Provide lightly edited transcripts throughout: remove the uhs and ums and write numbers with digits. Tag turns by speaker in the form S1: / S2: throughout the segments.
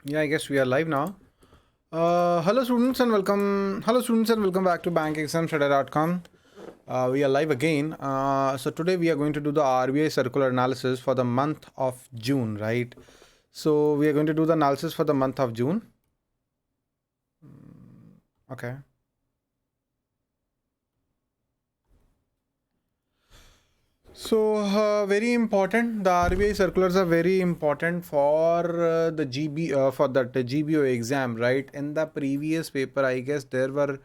S1: Yeah, I guess we are live now. Hello students and welcome. Hello students and welcome back to bankexamstudy.com. We are live again. So today we are going to do the RBI circular analysis for the month of June, right? So we are going to do the analysis for the month of June. Okay. So very important. The RBI circulars are very important for the for that GBO exam, right? In the previous paper, I guess there were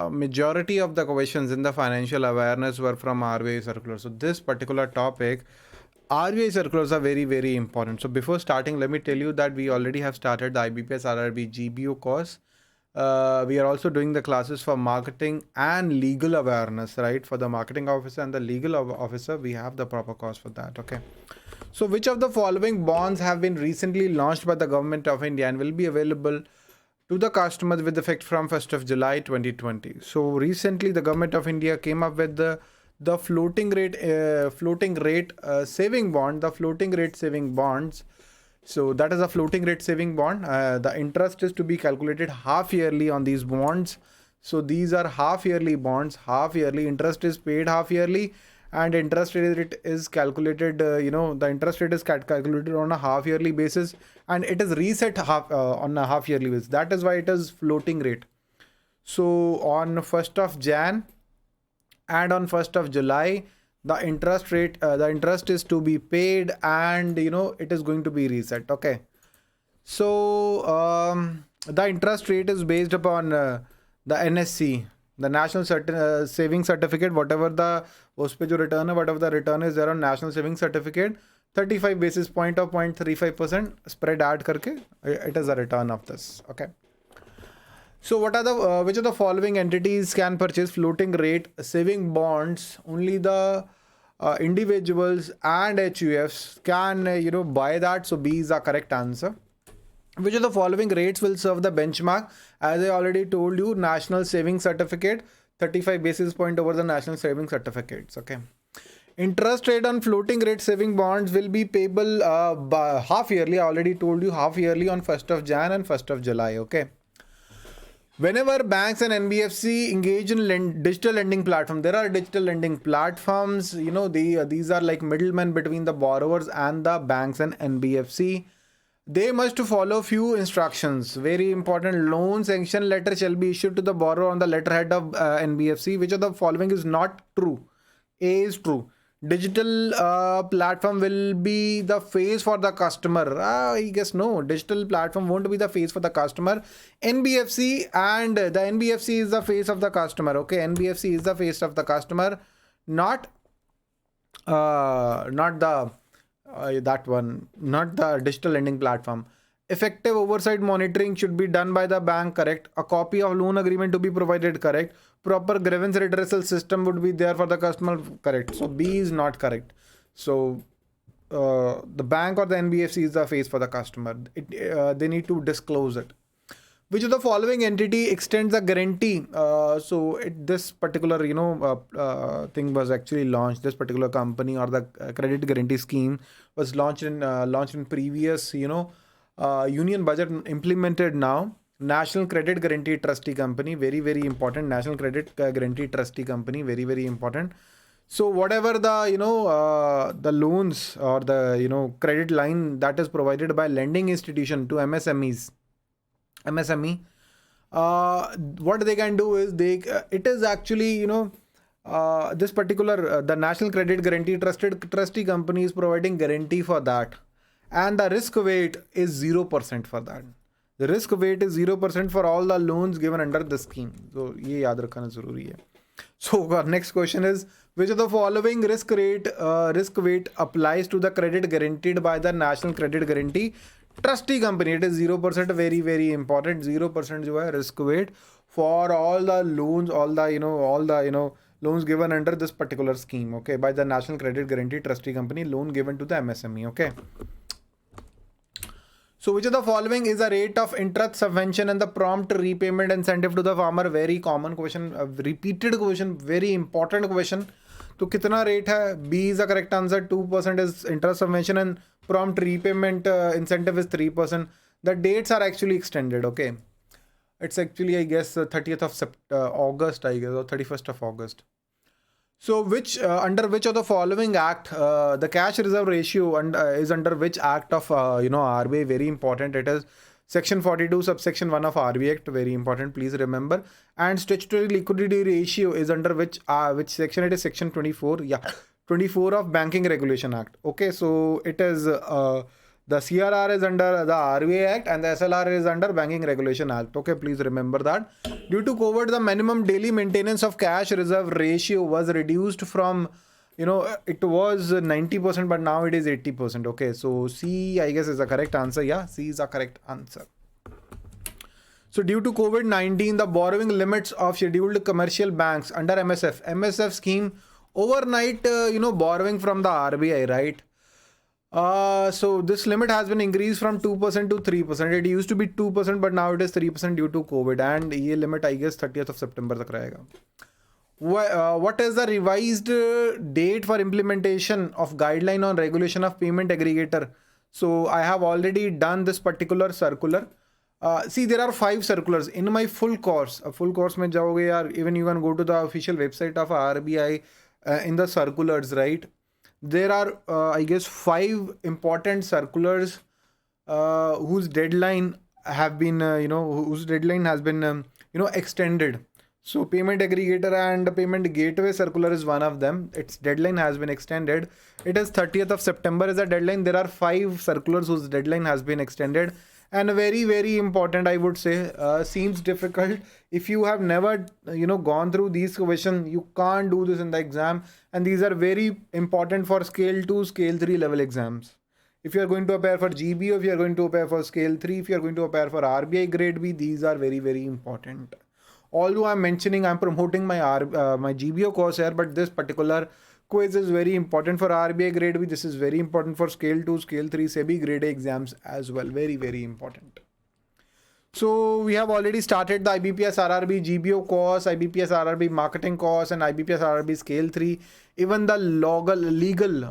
S1: majority of the questions in the financial awareness were from RBI circulars. So this particular topic, RBI circulars are very important. So before starting, let me tell you that we already have started the IBPS RRB GBO course. We are also doing the classes for marketing and legal awareness, right? For the marketing officer and the legal officer, we have the proper course for that. Okay. So which of the following bonds have been recently launched by the government of India and will be available to the customers with effect from 1st of July 2020? So recently the government of India came up with the floating rate saving bond, the floating rate saving bonds. So that is a floating rate saving bond. The interest is to be calculated half yearly on these bonds. So these are half yearly bonds, half yearly interest is paid half yearly, and interest rate is calculated. The interest rate is calculated on a half yearly basis, and it is reset on a half yearly basis. That is why it is floating rate. So on 1st of Jan and on 1st of July, the interest is to be paid, and it is going to be reset. Okay. So the interest rate is based upon the NSC, the National Saving Certificate, whatever the return, whatever the return is there on National Saving Certificate, 35 basis point or 0.35% spread add karke, it is a return of this. Okay. So what are the which of the following entities can purchase floating rate saving bonds? Only the individuals and HUFs can buy that. So B is the correct answer. Which of the following rates will serve the benchmark? As I already told you, National Saving Certificate, 35 basis point over the National Saving Certificates. Okay. Interest rate on floating rate saving bonds will be payable half yearly. I already told you half yearly on 1st of Jan and 1st of July. Okay. Whenever banks and NBFC engage in digital lending platform, there are digital lending platforms. These are like middlemen between the borrowers and the banks and NBFC. They must follow few instructions. Very important. Loan sanction letter shall be issued to the borrower on the letterhead of NBFC. Which of the following is not true? A is true. Digital platform will be the face for the customer. I guess no. Digital platform won't be the face for the customer. NBFC and the NBFC is the face of the customer. Okay, NBFC is the face of the customer, not the that one, not the digital lending platform. Effective oversight monitoring should be done by the bank, correct? A copy of loan agreement to be provided, correct? Proper grievance redressal system would be there for the customer, correct? So B is not correct. So the bank or the NBFC is the face for the customer. They need to disclose it. Which of the following entity extends a guarantee? This particular thing was actually launched. This particular company or the credit guarantee scheme was launched in previous union budget, implemented now. National Credit Guarantee Trustee Company, very important. National Credit Guarantee Trustee Company, very important. So whatever the the loans or the credit line that is provided by lending institution to MSME, what they can do is it is actually this particular the National Credit Guarantee Trustee Company is providing guarantee for that, and the risk weight is 0% for that. The risk weight is 0% for all the loans given under the scheme. So ये याद रखना जरूरी है. So our next question is, which of the following risk weight applies to the credit guaranteed by the National Credit Guarantee Trustee Company? It is 0%. Very important. 0% जो है risk weight for all the loans, all the loans given under this particular scheme. Okay, by the National Credit Guarantee Trustee Company, loan given to the MSME. Okay. So which of the following is a rate of interest subvention and the prompt repayment incentive to the farmer? Very common question, a repeated question, very important question. तो कितना rate है? B is the correct answer. 2% is interest subvention and prompt repayment incentive is 3%. the dates are actually extended. Okay, it's actually, I guess, 30th of August, I guess, or 31st of August. So which under which of the following act the cash reserve ratio is under which act of RBI? Very important. It is section 42 subsection 1 of RBI Act. Very important, please remember. And statutory liquidity ratio is under which section? It is section 24. Yeah, 24 of Banking Regulation Act. Okay, so it is the CRR is under the RBI Act and the SLR is under Banking Regulation Act. Okay, please remember that. Due to COVID, the minimum daily maintenance of cash reserve ratio was reduced from, it was 90%, but now it is 80%. Okay, so C, I guess, is the correct answer. Yeah, C is the correct answer. So due to COVID-19, the borrowing limits of scheduled commercial banks under MSF scheme overnight, borrowing from the RBI, right? So this limit has been increased from 2% to 3%. It used to be 2%, but now it is 3% due to COVID. And ये limit, I guess, 30th of September तक रहेगा. What is the revised date for implementation of guideline on regulation of payment aggregator? So I have already done this particular circular. See, there are 5 circulars in my full course. Full course में जाओगे यार, even you can go to the official website of RBI in the circulars, right? There are, I guess, 5 important circulars whose deadline have been, extended. So payment aggregator and payment gateway circular is one of them. Its deadline has been extended. It is 30th of September is the deadline. There are 5 circulars whose deadline has been extended. And very, very important, I would say, seems difficult. If you have never, gone through these questions, you can't do this in the exam. And these are very important for scale 2, scale 3 level exams. If you are going to appear for GBO, if you are going to appear for scale 3, if you are going to appear for RBI grade B, these are very, very important. Although I'm promoting my my GBO course here, but this particular quiz is very important for RBI grade B. This is very important for scale 2, scale 3, SEBI grade A exams as well. Very, very important. So we have already started the IBPS RRB GBO course, IBPS RRB marketing course, and IBPS RRB scale 3. Even the legal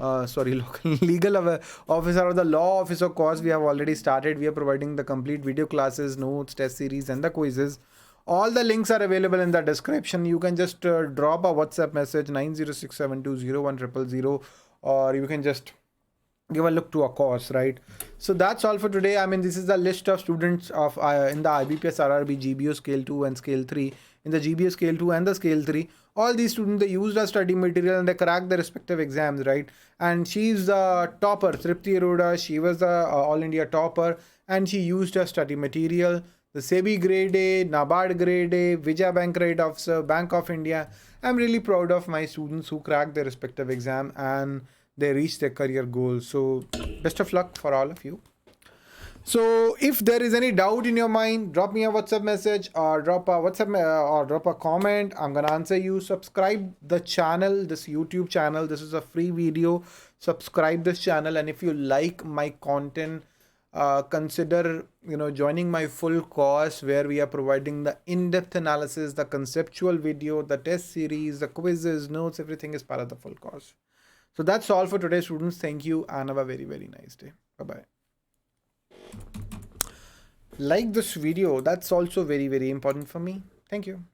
S1: officer of the law officer course we have already started. We are providing the complete video classes, notes, test series, and the quizzes. All the links are available in the description. You can just drop a WhatsApp message 9067201000, or you can just give a look to a course, right? So that's all for today. I mean, this is the list of students of in the IBPS RRB GBO scale 2 and scale 3. In the GBO scale 2 and the scale 3, all these students, they used a study material and they cracked their respective exams, right? And she's the topper, Tripti Arora. She was the All India topper, and she used a study material. The SEBI grade A, NABARD grade A, Vijay Bank Credit Officer, Bank of India. I'm really proud of my students who cracked their respective exam and they reached their career goals. So best of luck for all of you. So if there is any doubt in your mind, drop me a WhatsApp message or drop a comment. I'm gonna answer you. Subscribe the channel, this YouTube channel. This is a free video. Subscribe this channel, and if you like my content, consider joining my full course where we are providing the in-depth analysis, the conceptual video, the test series, the quizzes, notes, everything is part of the full course. So that's all for today, students. Thank you and have a very, very nice day. Bye-bye. Like this video. That's also very, very important for me. Thank you.